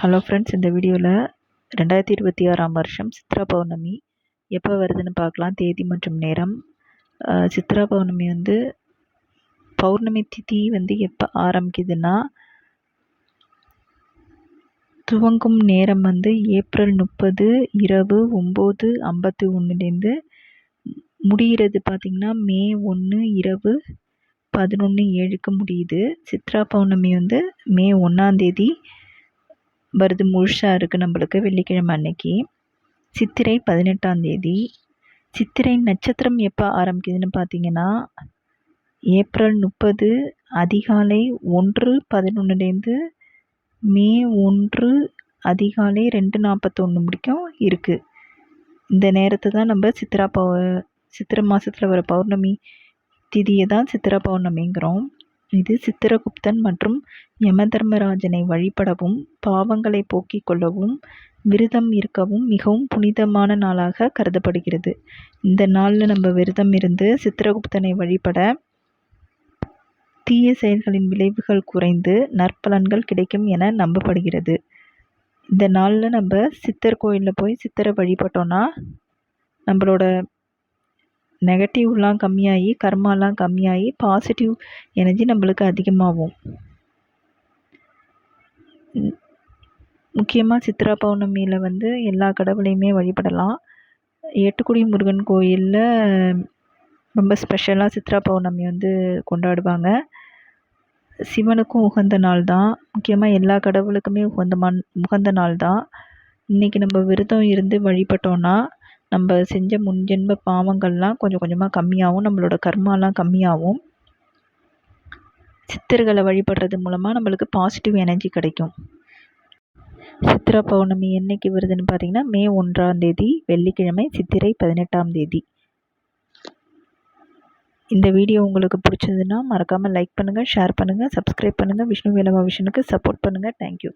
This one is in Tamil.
ஹலோ ஃப்ரெண்ட்ஸ், இந்த வீடியோவில் 2026ஆம் வருஷம் சித்ரா பௌர்ணமி எப்போ வருதுன்னு பார்க்கலாம். தேதி மற்றும் நேரம். சித்ரா பௌர்ணமி பௌர்ணமி திதி எப்போ ஆரம்பிக்குதுன்னா, துவங்கும் நேரம் ஏப்ரல் 30 இரவு 9:51 முடிகிறது பார்த்திங்கன்னா மே 1 இரவு 11:07 முடியுது. சித்ரா பௌர்ணமி மே 1ஆம் தேதி வருது, முழுசாக இருக்குது நம்மளுக்கு வெள்ளிக்கிழமை அன்னைக்கு. சித்திரை 18ஆம் தேதி. சித்திரை நட்சத்திரம் எப்போ ஆரம்பிக்குதுன்னு பார்த்தீங்கன்னா ஏப்ரல் 30 அதிகாலை 1:11 மே 1 அதிகாலை 2:41 முடிக்கும் இருக்குது. இந்த நேரத்தை தான் நம்ம சித்திரை மாதத்தில் வர பௌர்ணமி திதியை தான் சித்திரா பௌர்ணமிங்கிறோம். இது சித்திரகுப்தன் மற்றும் யமதர்மராஜனை வழிபடவும் பாவங்களை போக்கிக் கொள்ளவும் விரதம் இருக்கவும் மிகவும் புனிதமான நாளாக கருதப்படுகிறது. இந்த நாளில் நம்ம விரதம் இருந்து சித்திரகுப்தனை வழிபட தீய செயல்களின் விளைவுகள் குறைந்து நற்பலன்கள் கிடைக்கும் என நம்பப்படுகிறது. இந்த நாளில் நம்ம சித்தர் கோயிலில் போய் சித்தரை வழிபட்டோன்னா நம்மளோட நெகட்டிவ்லாம் கம்மியாகி கர்மாலாம் கம்மியாகி பாசிட்டிவ் எனர்ஜி நம்மளுக்கு அதிகமாகும். முக்கியமாக சித்ரா பௌர்ணமியில் எல்லா கடவுளையுமே வழிபடலாம். எட்டுக்குடி முருகன் கோயிலில் ரொம்ப ஸ்பெஷலாக சித்ரா பௌர்ணமி கொண்டாடுவாங்க. சிவனுக்கும் உகந்த நாள் தான். முக்கியமாக எல்லா கடவுளுக்குமே உகந்த நாள் தான். இன்றைக்கி நம்ம விரதம் இருந்து வழிபட்டோன்னா நம்ம செஞ்ச முன்ஜென்ம பாவங்கள்லாம் கொஞ்சம் கொஞ்சமாக கம்மியாகும், நம்மளோட கர்மாலாம் கம்மியாகும். சித்தர்களை வழிபடுறது மூலமாக நம்மளுக்கு பாசிட்டிவ் எனர்ஜி கிடைக்கும். சித்ரா பௌர்ணமி என்னைக்கு வருதுன்னு பார்த்தீங்கன்னா மே 1ஆம் தேதி வெள்ளிக்கிழமை, சித்திரை 18ஆம் தேதி. இந்த வீடியோ உங்களுக்கு பிடிச்சதுன்னா மறக்காமல் லைக் பண்ணுங்கள், ஷேர் பண்ணுங்கள், சப்ஸ்கிரைப் பண்ணுங்கள். விஷ்ணு வேலவா விஷனுக்கு சப்போர்ட் பண்ணுங்கள். தேங்க்யூ.